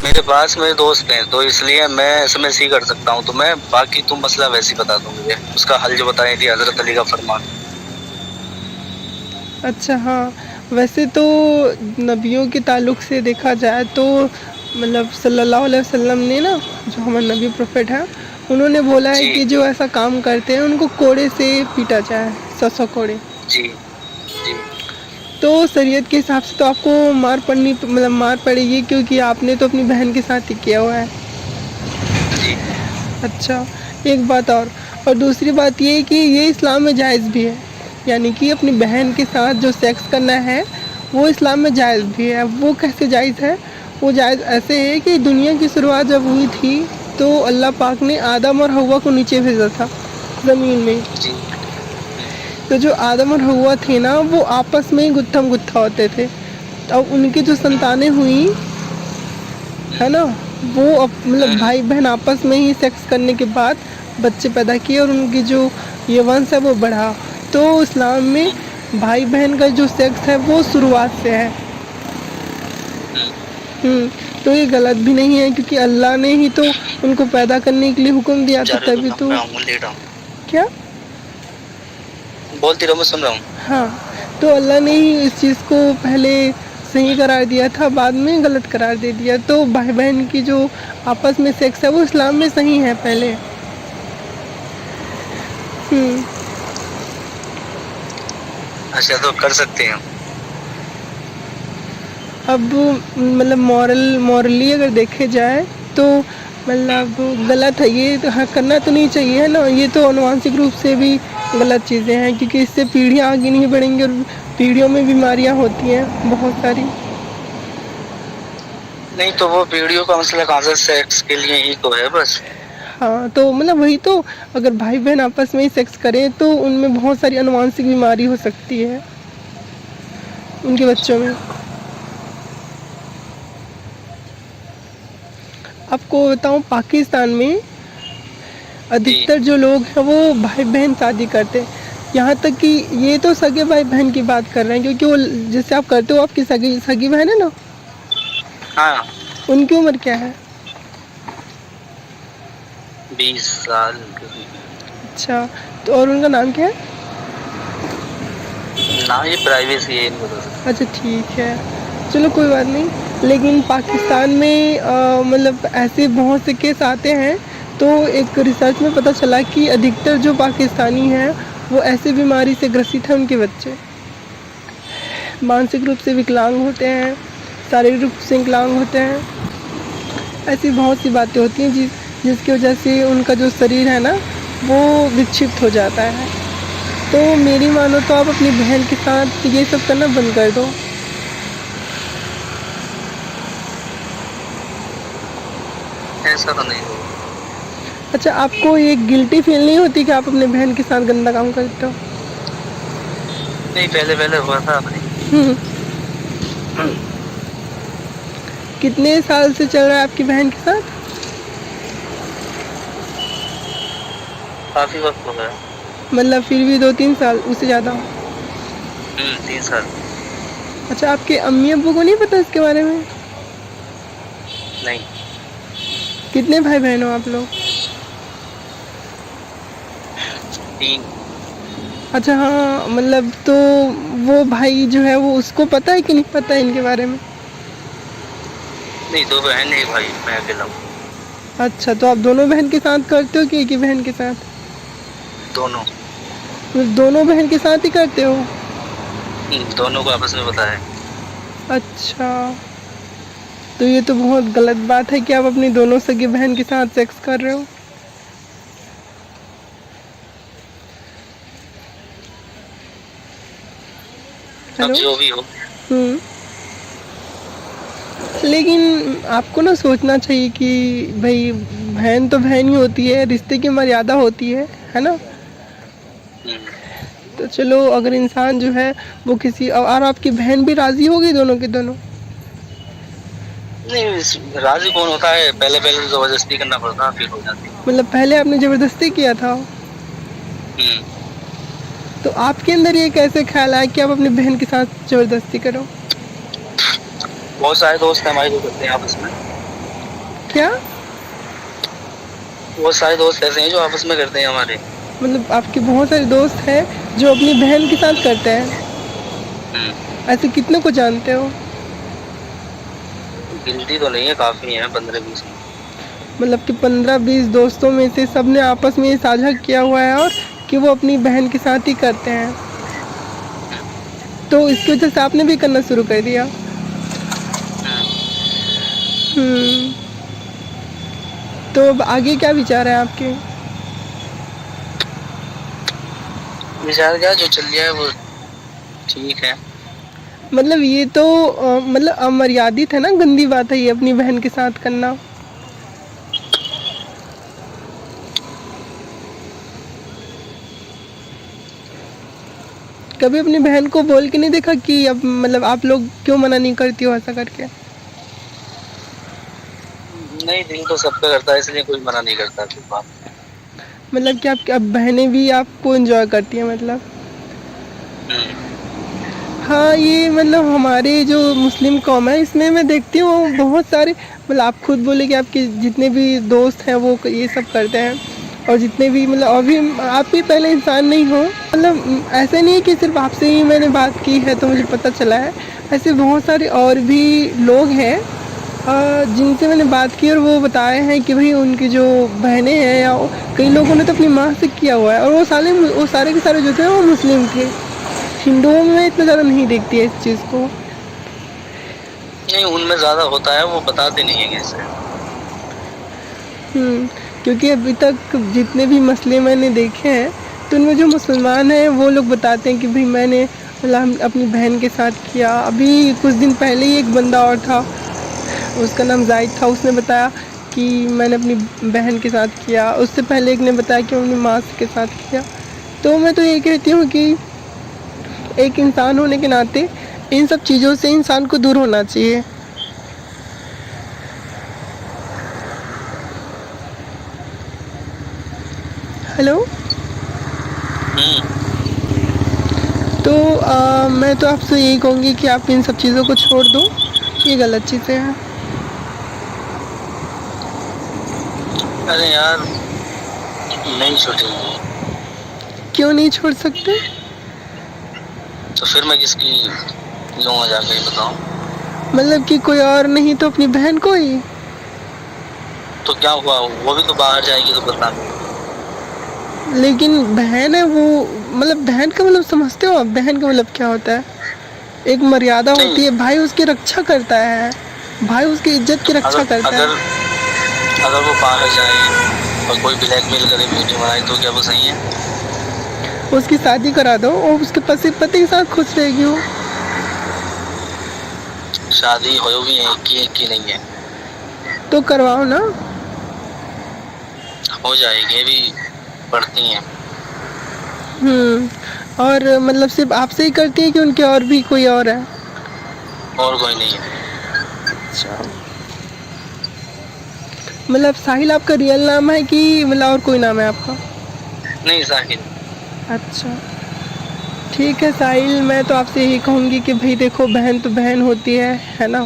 میرے پاس میرے دوست ہیں تو اس لیے میں SMS ہی کر سکتا ہوں تمہیں، باقی تم مسئلہ ویسے ہی بتا دو مجھے، اس کا حل جو بتائی تھی حضرت علی کا فرمان۔ اچھا ہاں، ویسے تو نبیوں کے تعلق سے دیکھا جائے تو مطلب صلی اللہ علیہ وسلم نے نا، جو ہمارے نبی پروفیٹ ہیں، انہوں نے بولا ہے جی کہ جو ایسا کام کرتے ہیں ان کو کوڑے سے پیٹا جائے، 100 کوڑے۔ جی جی تو شریعت کے حساب سے تو آپ کو مار پڑے گی، کیونکہ آپ نے تو اپنی بہن کے ساتھ ہی کیا ہوا ہے۔ جی اچھا ایک بات اور دوسری بات یہ کہ یہ اسلام میں جائز بھی ہے، یعنی کہ اپنی بہن کے ساتھ جو سیکس کرنا ہے وہ اسلام میں جائز بھی ہے۔ وہ کیسے جائز ہے؟ وہ جائز ایسے ہے کہ دنیا کی شروعات جب ہوئی تھی تو اللہ پاک نے آدم اور حوا کو نیچے بھیجا تھا زمین میں، جی تو جو آدم اور حوا تھے نا وہ آپس میں ہی گتھم گتھا ہوتے تھے، اب ان کی جو سنتانیں ہوئیں ہے نا، وہ مطلب بھائی بہن آپس میں ہی سیکس کرنے کے بعد بچے پیدا کیے اور ان کی جو یہ ونش ہے وہ بڑھا۔ تو اسلام میں بھائی بہن کا جو سیکس ہے وہ شروعات سے ہے۔ تو یہ غلط بھی نہیں ہے، کیونکہ اللہ نے ہی تو ان کو پیدا کرنے کے لیے حکم دیا جا تھا، رہے ہو تبھی تو میں آؤں گا، لیٹ آؤں، کیا بولتی رہو میں سن رہا ہوں۔ ہاں، تو اللہ نے ہی اس چیز کو پہلے صحیح قرار دیا تھا، بعد میں غلط قرار دے دیا۔ تو بھائی بہن کی جو آپس میں سیکس ہے وہ اسلام میں صحیح ہے پہلے۔ اچھا تو کر سکتے ہیں ہم؟ اب مطلب مورلی اگر دیکھے جائے تو مطلب غلط ہے یہ، تو کرنا تو نہیں چاہیے ہے نا، یہ تو آنوانسک روپ سے بھی غلط چیزیں ہیں، کیونکہ اس سے پیڑھیاں آگے نہیں بڑھیں گی اور پیڑھیوں میں بیماریاں ہوتی ہیں بہت ساری۔ نہیں تو وہ ویڈیو کا مسئلہ کہاں سے، سیکس کے لیے ہی تو ہے بس۔ ہاں تو مطلب وہی تو، اگر بھائی بہن آپس میں ہی سیکس کریں تو ان میں بہت ساری آنوانسک بیماری ہو سکتی ہے ان کے بچوں میں۔ آپ کو بتاؤں پاکستان میں جی ادھکتر جو لوگ ہیں وہ بھائی بہن شادی کرتے ہیں، یہاں تک کہ یہ تو سگے بھائی بہن کی بات کر رہے ہیں، کیونکہ وہ جس سے آپ کرتے ہو آپ کی سگی بہن ہے نا، ہاں ان کی عمر کیا ہے؟ 20 سال۔ اچھا تو اور ان کا نام کیا ہے؟ نہ یہ پرائیویسی ہے، نہیں بتا سکتا۔ اچھا ٹھیک ہے، چلو کوئی بات نہیں۔ لیکن پاکستان میں مطلب ایسے بہت سے کیس آتے ہیں، تو ایک ریسرچ میں پتہ چلا کہ ادھکتر جو پاکستانی ہیں وہ ایسے بیماری سے گرست ہیں، ان کے بچے مانسک روپ سے وکلانگ ہوتے ہیں، شاریرک روپ سے وکلانگ ہوتے ہیں، ایسی بہت سی باتیں ہوتی ہیں جس کی وجہ سے ان کا جو شریر ہے نا وہ وکشپت ہو جاتا ہے۔ تو میری مانو تو آپ اپنی بہن کے ساتھ یہ سب کرنا بند کر دو۔ ایسا تو نہیں ہوگا۔ اچھا آپ کو یہ گلٹی فیل نہیں ہوتی کہ آپ اپنے بہن کے ساتھ گندا کام کرتے ہو؟ نہیں پہلے پہلے ہوا تھا اپنی۔ کتنے سال سے چل رہا ہے آپ کی بہن کے ساتھ؟ کافی وقت ہو گیا۔ مطلب پھر بھی 2-3 سال، اس سے زیادہ؟ 3 سال۔ اچھا آپ کے امی ابو کو نہیں پتا اس کے بارے میں؟ نہیں۔ کتنے بھائی بہن ہو آپ لوگ؟ 3۔ اچھا ہاں، مطلب تو وہ بھائی جو ہے وہ اس کو پتہ ہے کہ نہیں پتہ ہے ان کے بارے میں؟ نہیں 2 بہن 1 بھائی، میں اکیلا ہوں۔ اچھا تو آپ دونوں بہن کے ساتھ کرتے ہو کہ ایک ہی بہن کے ساتھ؟ دونوں۔ دونوں بہن کے ساتھ ہی کرتے ہو؟ دونوں کو آپس میں پتہ ہے۔ اچھا تو یہ تو بہت غلط بات ہے کہ آپ اپنی دونوں سگی بہن کے ساتھ سیکس کر رہے ہو۔ اب ہیلو، جو بھی ہو۔ لیکن آپ کو نا سوچنا چاہیے کہ بھائی بہن تو بہن ہی ہوتی ہے، رشتے کی مریادہ ہوتی ہے نا۔ تو چلو اگر انسان جو ہے وہ کسی اور آپ کی بہن بھی راضی ہوگی دونوں کے دونوں؟ نہیں راضی کون ہوتا ہے، پہلے پہلے تو زبردستی کرنا پڑتا پھر ہو جاتی۔ مطلب پہلے آپ نے زبردستی کیا تھا؟ تو آپ کے اندر یہ کیسے خیال آیا کہ آپ اپنی بہن کے ساتھ زبردستی کرو؟ بہت سارے دوست ہیں ہمارے جو کرتے ہیں آپس میں۔ کیا؟ وہ سارے دوست ایسے ہیں جو آپس میں کرتے ہیں ہمارے. مطلب آپ کے بہت سارے دوست ہیں جو اپنی بہن کے ساتھ کرتے ہیں. ایسے کتنے کو جانتے ہو؟ گنتی تو نہیں ہے، کافی ہیں، 15-20. مطلب کہ 15-20 دوستوں میں سے سب نے آپس میں یہ ساجھا کیا ہوا ہے اور کہ وہ اپنی بہن کے ساتھ ہی کرتے ہیں. تو اس کی وجہ سے آپ نے بھی کرنا شروع کر دیا. تو اب آگے کیا وچار ہے آپ کے؟ وچار کیا، جو چل گیا ہے وہ ٹھیک ہے. مطلب یہ تو مطلب امریادت ہے نا، گندی بات ہے یہ اپنی بہن کے ساتھ کرنا. کبھی اپنی بہن کو بول کے نہیں دیکھا کہ اب مطلب آپ لوگ کیوں منع نہیں کرتی ہو ایسا کر کے؟ نہیں، دل تو سب کا کرتا ہے، اس لیے کوئی منع نہیں کرتا پھر بات. مطلب کہ آپ اب بہنیں بھی آپ کو انجوائے کرتی ہیں مطلب؟ ہاں، یہ مطلب ہمارے جو مسلم قوم ہے اس میں میں دیکھتی ہوں بہت سارے، مطلب آپ خود بولے کہ آپ کے جتنے بھی دوست ہیں وہ یہ سب کرتے ہیں، اور جتنے بھی مطلب ابھی آپ بھی پہلے انسان نہیں ہو، مطلب ایسا نہیں ہے کہ صرف آپ سے ہی میں نے بات کی ہے تو مجھے پتہ چلا ہے. ایسے بہت سارے اور بھی لوگ ہیں جن سے میں نے بات کی اور وہ بتائے ہیں کہ بھائی ان کی جو بہنیں ہیں یا کئی لوگوں نے تو اپنی ماں سے کیا ہوا ہے، اور وہ سارے کے سارے جو تھے وہ مسلم تھے. ہندوؤں میں اتنا زیادہ نہیں دیکھتی ہے اس چیز کو. نہیں، ان میں زیادہ ہوتا ہے، وہ بتاتے نہیں ہیں کیسے. کیونکہ ابھی تک جتنے بھی مسئلے میں نے دیکھے ہیں تو ان میں جو مسلمان ہیں وہ لوگ بتاتے ہیں کہ بھائی میں نے اپنی بہن کے ساتھ کیا. ابھی کچھ دن پہلے ہی ایک بندہ اور تھا، اس کا نام زاہد تھا، اس نے بتایا کہ میں نے اپنی بہن کے ساتھ کیا. اس سے پہلے ایک نے بتایا کہ اپنی ماں کے ساتھ کیا. تو میں تو یہ کہتی ہوں کہ ایک انسان ہونے کے ناطے ان سب چیزوں سے انسان کو دور ہونا چاہیے. ہیلو. تو میں تو آپ سے یہی کہوں گی کہ آپ ان سب چیزوں کو چھوڑ دو، یہ غلط چیزیں ہیں. ارے یار، نہیں چھوٹے گی. کیوں نہیں چھوڑ سکتے؟ تو پھر میں کس کی لوں گا جا کے، بتاؤ. مطلب کہ کوئی اور نہیں تو اپنی بہن کو ہی؟ تو کیا ہوا، وہ بھی تو باہر جائے گی تو بدنامی ہوگی. لیکن بہن ہے وہ، مطلب بہن کا مطلب سمجھتے ہو آپ؟ بہن کا مطلب کیا ہوتا ہے؟ ایک مریادہ نہیں، ہوتی ہے، بھائی اس کی رکشا کرتا ہے، بھائی اس کی عزت تو کی رکشا کرتا ہے. اگر وہ باہر جائے اور کوئی بلیک میل کرے، ویڈیو بنائے، تو کیا وہ صحیح ہے؟ اس کی شادی کرا دو اور اس کے پتی کے ساتھ خوش رہے گی وہ. شادی ہو بھی ہے کی نہیں ہے؟ تو کرواؤ نا. ہو جائے گی، یہ بھی پڑھتی ہیں. اور مطلب صرف آپ سے ہی کرتی ہیں کہ ان کے اور بھی کوئی اور ہے؟ اور کوئی نہیں ہے. اچھا. مطلب ساحل آپ کا ریئل نام ہے کہ مطلب اور کوئی نام ہے آپ کا؟ نہیں، ساحل. اچھا ٹھیک ہے ساحل، میں تو آپ سے یہی کہوں گی کہ بھائی دیکھو، بہن تو بہن ہوتی ہے نا،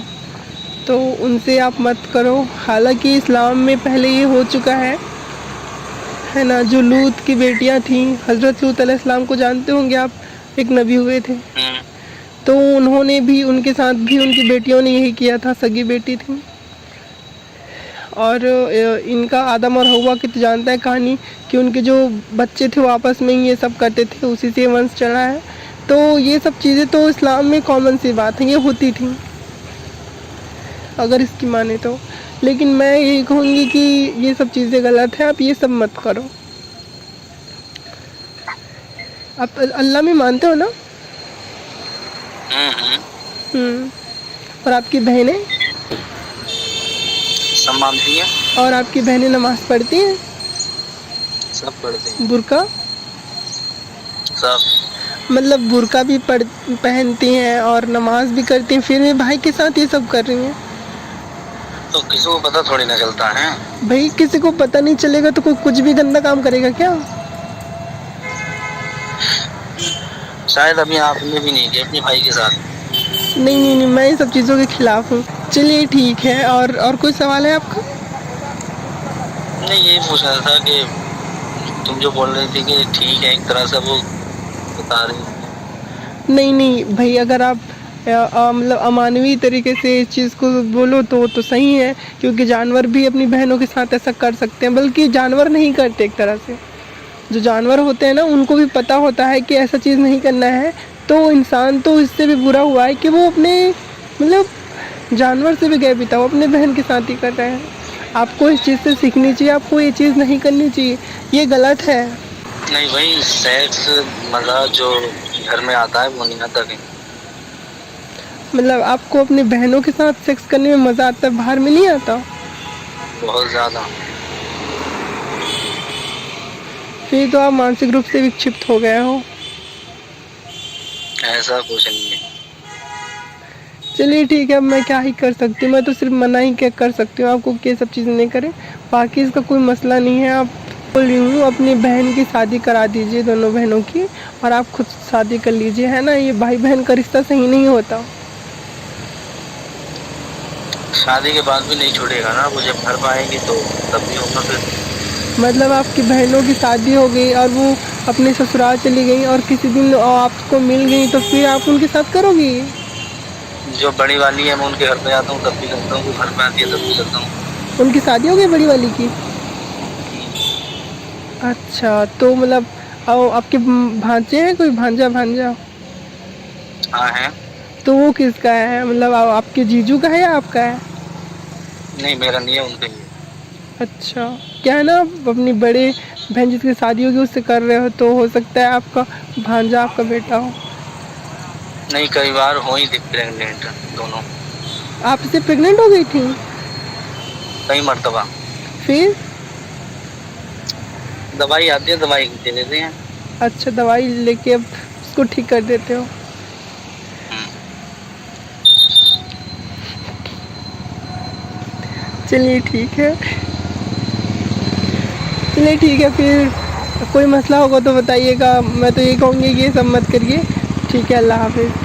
تو ان سے آپ مت کرو. حالانکہ اسلام میں پہلے یہ ہو چکا ہے نا. جو لوط کی بیٹیاں تھیں، حضرت لوط علیہ السلام کو جانتے ہوں گے آپ، ایک نبی ہوئے تھے. تو انہوں نے بھی، ان کے ساتھ بھی ان کی بیٹیوں نے یہی کیا تھا، سگی بیٹی تھی. اور ان کا آدم اور حوا کی تو جانتا ہے کہانی، کہ ان کے جو بچے تھے وہ آپس میں ہی یہ سب کرتے تھے، اسی سے ونش چڑھا ہے. تو یہ سب چیزیں تو اسلام میں کامن سی بات ہے، یہ ہوتی تھیں اگر اس کی مانے تو. لیکن میں یہی کہوں گی کہ یہ سب چیزیں غلط ہیں، آپ یہ سب مت کرو. آپ اللہ میں مانتے ہو نا؟ اور آپ کی بہنیں؟ سب مانتی ہیں. اور آپ کی بہنیں نماز پڑھتی ہیں؟ سب پڑھتے ہیں. برقع؟ سب. مطلب برقع بھی پہنتی ہیں اور نماز بھی کرتی ہیں، پھر بھی بھائی کے ساتھ یہ سب کر رہی ہیں؟ تو کسی کو پتہ تھوڑی نہ چلتا ہے. بھائی کسی کو پتہ نہیں چلے گا تو کوئی کچھ بھی گندا کام کرے گا کیا؟ شاید ابھی آپ نے بھی نہیں کیا اپنے بھائی کے ساتھ. نہیں، میں ان سب چیزوں کے خلاف ہوں. چلیے ٹھیک ہے. اور کوئی سوال ہے آپ کا؟ نہیں یہی پوچھنا تھا کہ تم جو بول رہی تھی کہ ٹھیک ہے ایک طرح سے وہ بتا رہی ہیں. نہیں نہیں بھائی، اگر آپ مطلب امانوی طریقے سے اس چیز کو بولو تو صحیح ہے، کیونکہ جانور بھی اپنی بہنوں کے ساتھ ایسا کر سکتے ہیں، بلکہ جانور نہیں کرتے ایک طرح سے. جو جانور ہوتے ہیں نا ان کو بھی پتہ ہوتا ہے کہ ایسا چیز نہیں کرنا ہے، تو انسان تو اس سے بھی برا ہوا ہے کہ وہ اپنے مطلب جانور سے بھی غیر پیتا وہ اپنے بہن کے ساتھ ہی کر رہے ہیں. آپ کو اس چیز سے سیکھنی چاہیے، آپ کو یہ چیز نہیں کرنی چاہیے، یہ غلط ہے. نہیں وہی سیکس مزہ جو گھر میں آتا ہے وہ نہیں آتا کہیں. مطلب آپ کو اپنی بہنوں کے ساتھ سیکس کرنے میں مزہ آتا ہے، باہر میں نہیں آتا؟ بہت زیادہ. پھر تو آپ مانسک روپ سے وکچھپت ہو گئے ہو. ایسا کچھ نہیں ہے. چلیے ٹھیک ہے، اب میں کیا ہی کر سکتی ہوں، میں تو صرف منع ہی کر سکتی ہوں آپ کو کہ یہ سب چیزیں نہیں کریں. باقی اس کا کوئی مسئلہ نہیں ہے. آپ بول رہی ہوں اپنی بہن کی شادی کرا دیجیے، دونوں بہنوں کی، اور آپ خود شادی کر لیجیے، ہے نا. یہ بھائی بہن کا رشتہ صحیح نہیں ہوتا. شادی کے بعد بھی نہیں چھوڑے گا نا، وہ جب گھر پہ آئیں گی تو تب بھی ہوگا پھر. مطلب آپ کی بہنوں کی شادی ہو گئی اور وہ اپنے سسرال چلی گئیں اور کسی دن آپ کو مل گئیں تو پھر آپ ان کے ساتھ کرو گی؟ جو بڑی والی ہے میں ان کے گھر پہ جاتا ہوں تب بھی کرتا ہوں، وہ گھر پہ آتی ہے تب بھی کرتا ہوں. ان کی شادی ہو گئی بڑی والی کی؟ ہوں. اچھا، تو مطلب آپ کے بھانجے ہیں، کوئی بھانجا بھانجا؟ ہاں ہے. تو وہ کس کا ہے؟ مطلب آپ کے جیجو کا ہے یا آپ کا ہے؟ نہیں میرا نہیں ہے، ان کا ہی ہے. اچھا، کیا ہے نا اپنی بڑے بہن جس کی شادی ہوگی اس سے کر رہے ہو تو ہو سکتا ہے آپ کا بھانجا آپ کا بیٹا ہو. نہیں کئی بار ہوئی تھی پریگننٹ دونوں. آپ سے پریگننٹ ہو گئی تھی؟ کئی مرتبہ. پھر؟ دوائی آتی ہے دوائی دے دیتے ہیں. اچھا، دوائی لے کے اب اس کو ٹھیک کر دیتے ہو. ہوں. چلیے ٹھیک ہے. چلیے ٹھیک ہے، پھر کوئی مسئلہ ہوگا تو بتائیے گا. میں تو یہ کہوں گی کہ یہ سب مت کریے. ٹھیک ہے، اللہ حافظ.